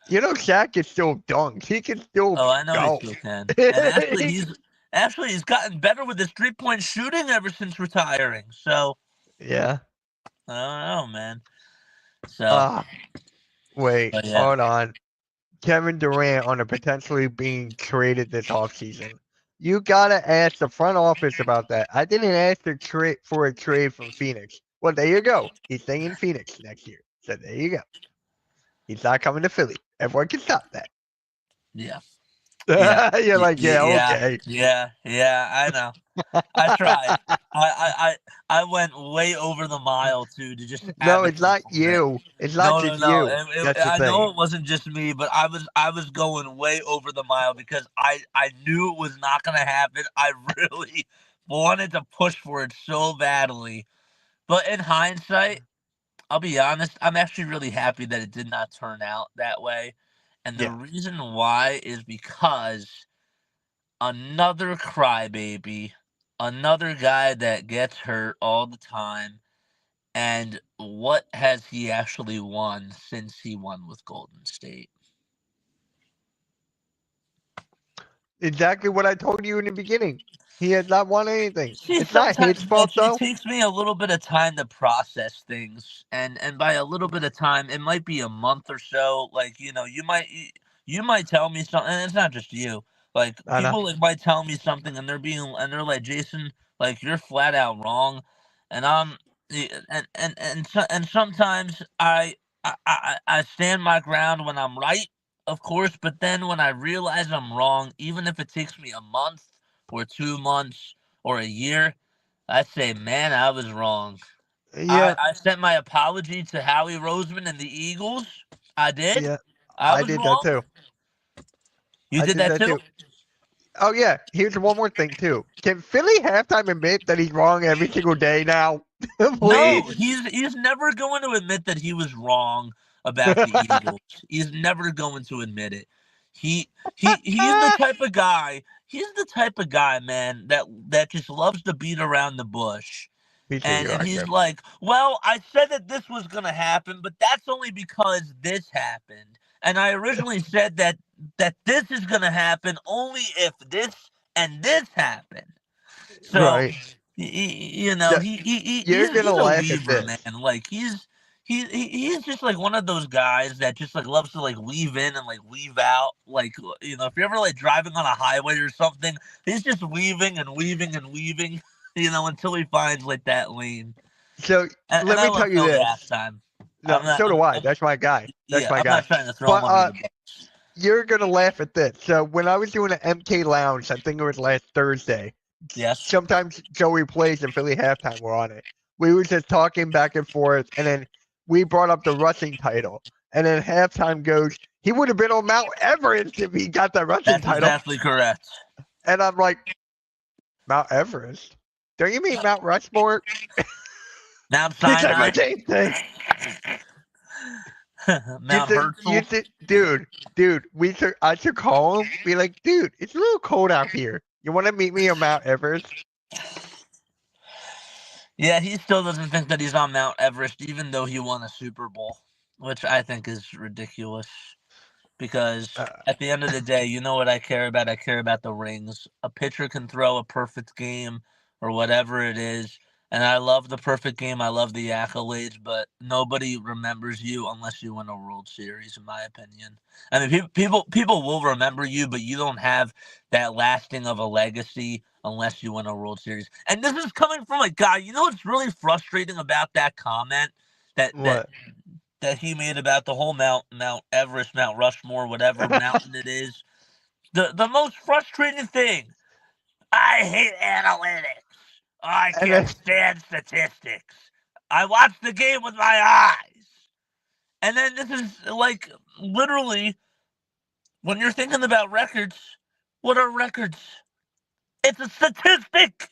S3: You know, Shaq can still dunk. He can still
S4: Oh, I know he
S3: go.
S4: still can. And he's gotten better with his 3-point shooting ever since retiring. So
S3: Yeah.
S4: I don't know, man. So,
S3: Ah, wait.
S4: but yeah,
S3: Hold on. Kevin Durant on a potentially being traded this offseason. You gotta ask the front office about that. I didn't ask for a trade from Phoenix. Well, there you go. He's staying in Phoenix next year. So there you go. He's not coming to Philly. Everyone can stop that.
S4: yeah, yeah,
S3: You're like, yeah,
S4: yeah,
S3: okay.
S4: yeah. I know. I tried. I went way over the mile to just
S3: No, it's
S4: advocate
S3: not
S4: for it.
S3: you. It's not
S4: No, no,
S3: just
S4: no.
S3: you. That's the
S4: I know
S3: thing.
S4: it wasn't just me, but I was going way over the mile because I knew it was not going to happen. I really wanted to push for it so badly. But in hindsight, I'll be honest, I'm actually really happy that it did not turn out that way. And the
S3: Yeah.
S4: reason why is because another crybaby, another guy that gets hurt all the time. And what has he actually won since he won with Golden State?
S3: Exactly what I told you in the beginning. He has not won anything.
S4: See,
S3: It's not his
S4: sometimes
S3: fault
S4: it
S3: though.
S4: takes me a little bit of time to process things, and by a little bit of time, it might be a month or so. Like you might tell me something, and it's not just you. Like
S3: I know.
S4: people like, might tell me something, and they're like, Jason, like you're flat out wrong, and and sometimes I stand my ground when I'm right, of course, but then when I realize I'm wrong, even if it takes me a month or 2 months or a year, I say, man, I was wrong. I,
S3: Yeah.
S4: I sent my apology to Howie Roseman and the Eagles. I did.
S3: Yeah.
S4: I
S3: I
S4: was
S3: did that
S4: wrong.
S3: too.
S4: You
S3: I
S4: did
S3: did
S4: that
S3: that
S4: too?
S3: too. Oh yeah. Here's one more thing too. Can Philly halftime admit that he's wrong every single day now?
S4: No,
S3: Please.
S4: he's never going to admit that he was wrong about the Eagles. He's never going to admit it. He's the type of guy. He's the type of guy, man, that just loves to beat around the bush.
S3: Me too.
S4: And
S3: You're
S4: and
S3: right,
S4: he's
S3: Griff.
S4: like, "Well, I said that this was going to happen, but that's only because this happened. And I originally said that this is going to happen only if this and this happen." So,
S3: Right.
S4: you know,
S3: The- You're gonna
S4: he's a
S3: laugh at
S4: weaver,
S3: this.
S4: man. Like he's just like one of those guys that just like loves to like weave in and like weave out. Like you know, if you're ever like driving on a highway or something, he's just weaving and weaving and weaving. You know, until he finds like that lane.
S3: So
S4: And
S3: let
S4: I
S3: me tell
S4: love
S3: you
S4: Philly
S3: this.
S4: halftime.
S3: No, so do I. That's my guy. That's
S4: Yeah,
S3: my
S4: I'm
S3: guy.
S4: not trying to throw him
S3: But
S4: under the bus.
S3: you're gonna laugh at this. So when I was doing an MK Lounge, I think it was last Thursday.
S4: Yes.
S3: Sometimes Joey plays and Philly halftime were on it. We were just talking back and forth, and then we brought up the rushing title. And then halftime goes, he would have been on Mount Everest if he got that rushing
S4: That's
S3: title.
S4: exactly correct.
S3: And I'm like, Mount Everest? Don't you mean Mount Rushmore?
S4: Mount
S3: He said
S4: Sinai.
S3: the same thing.
S4: Mount Herzl.
S3: Dude, I should call him, be like, dude, it's a little cold out here. You want to meet me on Mount Everest?
S4: Yeah, he still doesn't think that he's on Mount Everest, even though he won a Super Bowl, which I think is ridiculous. Because at the end of the day, you know what I care about? I care about the rings. A pitcher can throw a perfect game or whatever it is. And I love the perfect game. I love the accolades, but nobody remembers you unless you win a World Series, in my opinion. I mean, people will remember you, but you don't have that lasting of a legacy unless you win a World Series. And this is coming from a guy. You know what's really frustrating about that comment?
S3: What?
S4: That he made about the whole Mount Everest, Mount Rushmore, whatever mountain it is. The most frustrating thing. I hate analytics. I
S3: And
S4: can't stand statistics. I watch the game with my eyes. And then this is like literally when you're thinking about records, what are records? It's a statistic.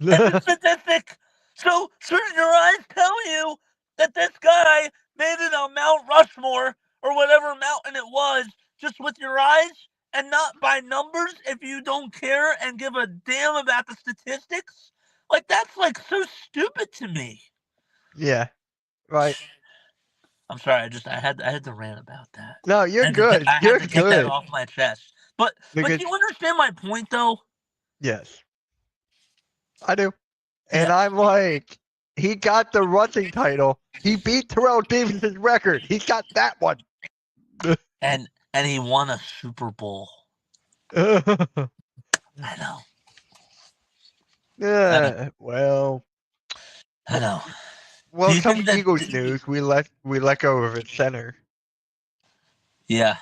S4: It's a statistic. So shouldn't your eyes tell you that this guy made it on Mount Rushmore or whatever mountain it was just with your eyes and not by numbers if you don't care and give a damn about the statistics? Like that's like so stupid to me.
S3: Yeah. Right.
S4: I'm sorry, I had to rant about that.
S3: No, you're good.
S4: I
S3: You're
S4: had to get that
S3: good.
S4: off my chest. But
S3: Because
S4: do you understand my point though?
S3: yes, I do. And
S4: Yeah.
S3: I'm like, he got the rushing title. He beat Terrell Davis's record. He got that one.
S4: And he won a Super Bowl. I know.
S3: Yeah. Well.
S4: I know.
S3: Well,
S4: Do you
S3: some
S4: think that-
S3: Eagles news. We let go of its center,
S4: Yeah.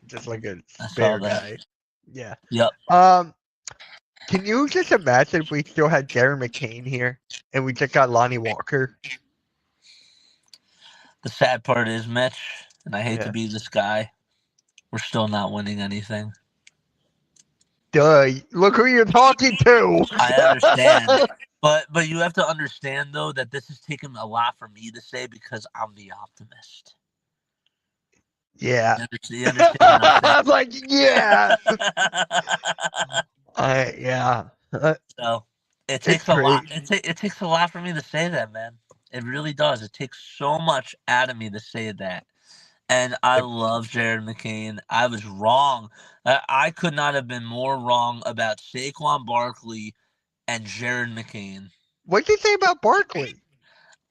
S3: just like a
S4: I
S3: spare
S4: saw that.
S3: guy. Yeah.
S4: Yep.
S3: Can you just imagine if we still had Darren McCain here and we just got Lonnie Walker?
S4: The sad part is, Mitch, and I hate
S3: Yeah.
S4: to be this guy, we're still not winning anything.
S3: Duh! Look who you're talking to.
S4: I understand. But you have to understand though that this has taken a lot for me to say because I'm the optimist.
S3: Yeah.
S4: You understand what I'm saying?
S3: I'm like, yeah. Yeah.
S4: So it
S3: It's
S4: takes a lot.
S3: crazy.
S4: It takes a lot for me to say that, man. It really does. It takes so much out of me to say that. And I love Jared McCain. I was wrong. I could not have been more wrong about Saquon Barkley and Jared McCain.
S3: What'd you say about Barkley?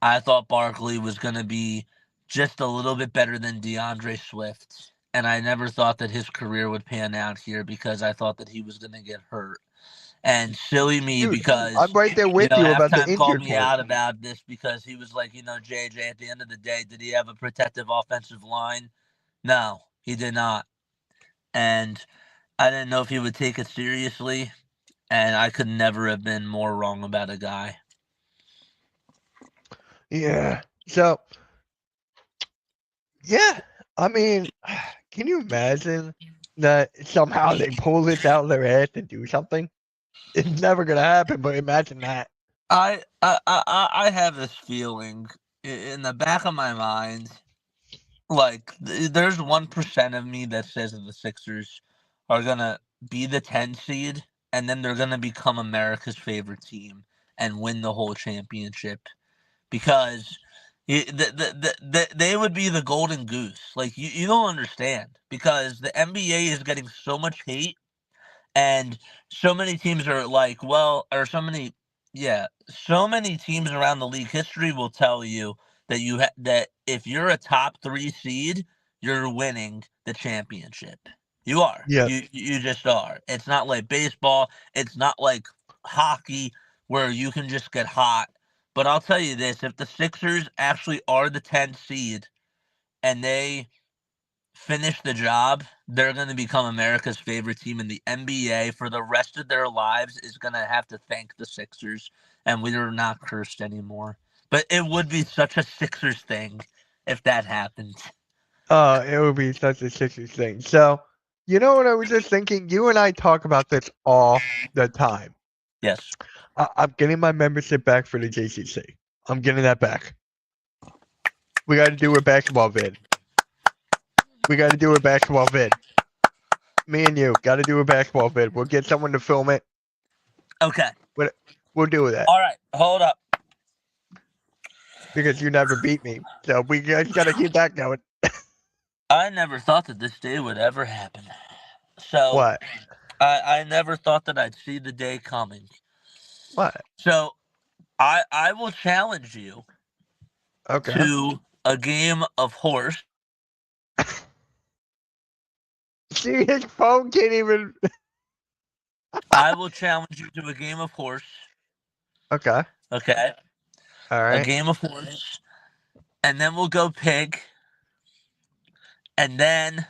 S4: I thought Barkley was going to be just a little bit better than DeAndre Swift. And I never thought that his career would pan out here because I thought that he was going to get hurt. And silly me,
S3: Dude,
S4: because
S3: I'm right there with you about the
S4: halftime called
S3: injured
S4: me
S3: part.
S4: out about this because he was like, JJ, at the end of the day, did he have a protective offensive line? No, he did not. And I didn't know if he would take it seriously. And I could never have been more wrong about a guy.
S3: Yeah. So, yeah. I mean, can you imagine that somehow they pull this out of their ass and do something? It's never gonna happen, but imagine that.
S4: I have this feeling in the back of my mind, like there's 1% of me that says that the Sixers are gonna be the 10 seed, and then they're gonna become America's favorite team and win the whole championship, because they would be the golden goose. Like you don't understand, because the NBA is getting so much hate. And so many teams are like, well, or so many teams around the league history will tell you that that if you're a top 3 seed, you're winning the championship. You are.
S3: Yeah.
S4: You just are. It's not like baseball. It's not like hockey where you can just get hot. But I'll tell you this: if the Sixers actually are the 10th seed and they finish the job, they're going to become America's favorite team in the NBA for the rest of their lives. Is going to have to thank the Sixers, and we are not cursed anymore. But it would be such a Sixers thing if that happened.
S3: It would be such a Sixers thing. So, you know what I was just thinking? You and I talk about this all the time.
S4: Yes.
S3: I'm getting my membership back for the JCC. I'm getting that back. We got to do a basketball vid. We got to do a basketball vid. Me and you got to do a basketball vid. We'll get someone to film it.
S4: Okay.
S3: We'll do that.
S4: All right. Hold up.
S3: Because you never beat me. So we got to keep that going.
S4: I never thought that this day would ever happen. So
S3: What?
S4: I never thought that I'd see the day coming.
S3: What?
S4: So I will challenge you to a game of horse.
S3: See, his phone can't even.
S4: I will challenge you to a game of horse.
S3: Okay.
S4: Okay.
S3: All right.
S4: A game of horse. And then we'll go pig. And then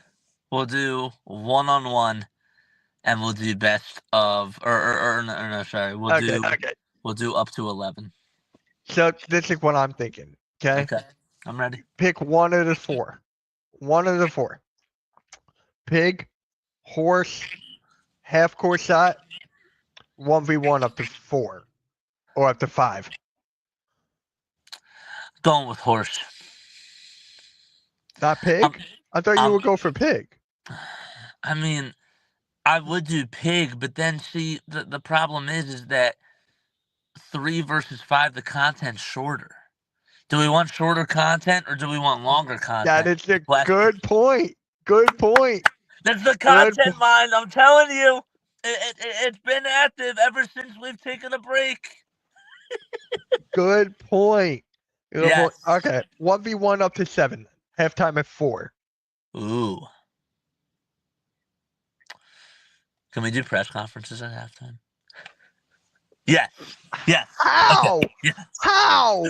S4: we'll do 1-on-1. And we'll do best of no, sorry. We'll do up to 11.
S3: So this is what I'm thinking. Okay.
S4: I'm ready.
S3: Pick one of the four. One of the four. Pig, horse, half court shot, 1v1 up to 4 or up to 5.
S4: Going with horse.
S3: Not pig? I thought you would go for pig.
S4: I mean, I would do pig, but then see the problem is that 3 versus 5, the content's shorter. Do we want shorter content or do we want longer content?
S3: That is a good point. Good point.
S4: That's the content mind. I'm telling you, it's been active ever since we've taken a break.
S3: Good point.
S4: Yes.
S3: Okay. 1v1 up to 7. Halftime at 4.
S4: Ooh. Can we do press conferences at halftime? Yes. Yes.
S3: How?
S4: Okay. Yes.
S3: How?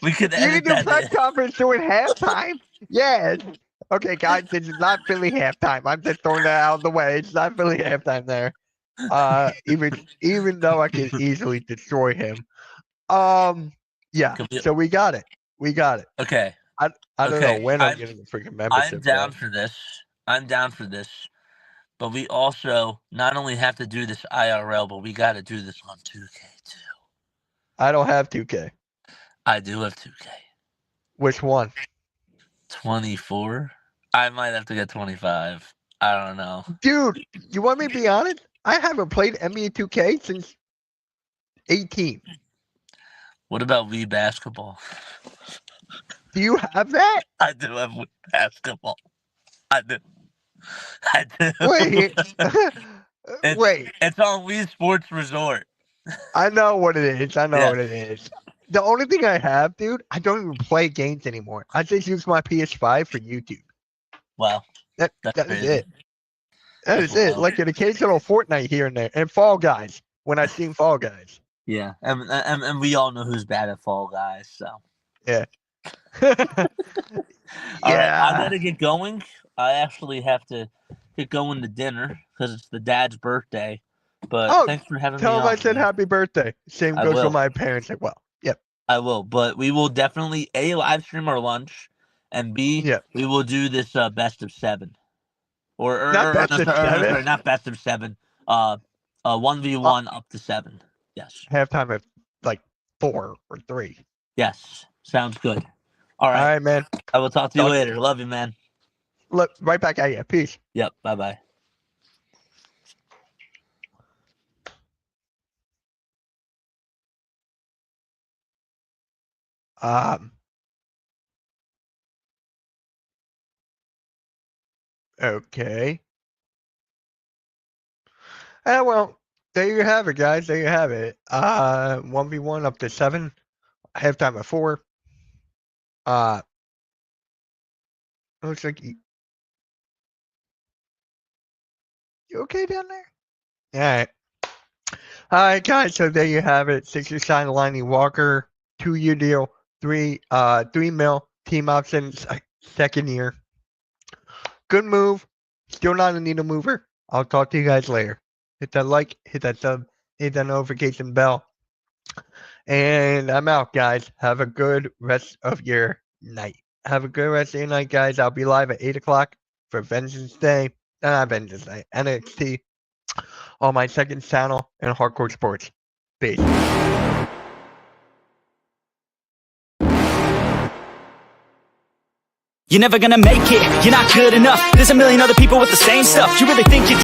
S4: We could
S3: You
S4: edit
S3: can do
S4: that
S3: press
S4: in.
S3: conference during halftime? Yes. Okay, guys, this is not Philly halftime. I'm just throwing that out of the way. It's not Philly halftime there. Even though I could easily destroy him. Yeah. So we got it. We got it.
S4: Okay.
S3: I don't know when I'm getting the freaking membership.
S4: I'm down for this. I'm down for this. But we also not only have to do this IRL, but we got to do this on 2K too.
S3: I don't have 2K.
S4: I do have 2K.
S3: Which one?
S4: 24. I might have to get 25. I don't know.
S3: Dude, you want me to be honest? I haven't played NBA 2K since 18.
S4: What about Wii basketball?
S3: Do you have that?
S4: I do have Wii basketball. I do.
S3: Wait. Wait.
S4: It's on Wii Sports Resort.
S3: I know what it is. I know what it is. The only thing I have, dude, I don't even play games anymore. I just use my PS5 for YouTube.
S4: Wow.
S3: That
S4: That's
S3: is it. That is it. Like an occasional Fortnite here and there. And Fall Guys, when I've seen Fall Guys.
S4: Yeah. And we all know who's bad at Fall Guys, so.
S3: Yeah.
S4: All right, I gotta get going. I actually have to get going to dinner because it's the dad's birthday. But thanks for having me on.
S3: Tell him I said happy birthday. Same goes for my parents as well. Yep.
S4: I will, but we will definitely A, live stream our lunch, and B, we will do this best of 7.
S3: Not best of 7.
S4: Not best of 7. 1v1 up to 7. Yes.
S3: Halftime at like 4 or 3.
S4: Yes. Sounds good. All right,
S3: man.
S4: I will talk to you later. Love you, man.
S3: Look, right back at you. Peace.
S4: Yep. Bye-bye.
S3: Okay. Well, there you have it, guys. There you have it. 1v1 up to 7. Halftime at 4. Looks like you okay down there? Alright. Alright, guys, so there you have it. Sixers signed Lonnie Walker, 2-year deal, 3 mil, team options, second year. Good move. Still not a needle mover. I'll talk to you guys later. Hit that like, hit that sub, hit that notification bell. And I'm out, guys. Have a good rest of your night. Have a good rest of your night, guys. I'll be live at 8 o'clock for Vengeance Day. Not Vengeance Day, NXT on my second channel in Hardcore Sports. Peace.
S1: You're never gonna make it, you're not good enough. There's a million other people with the same stuff. You really think you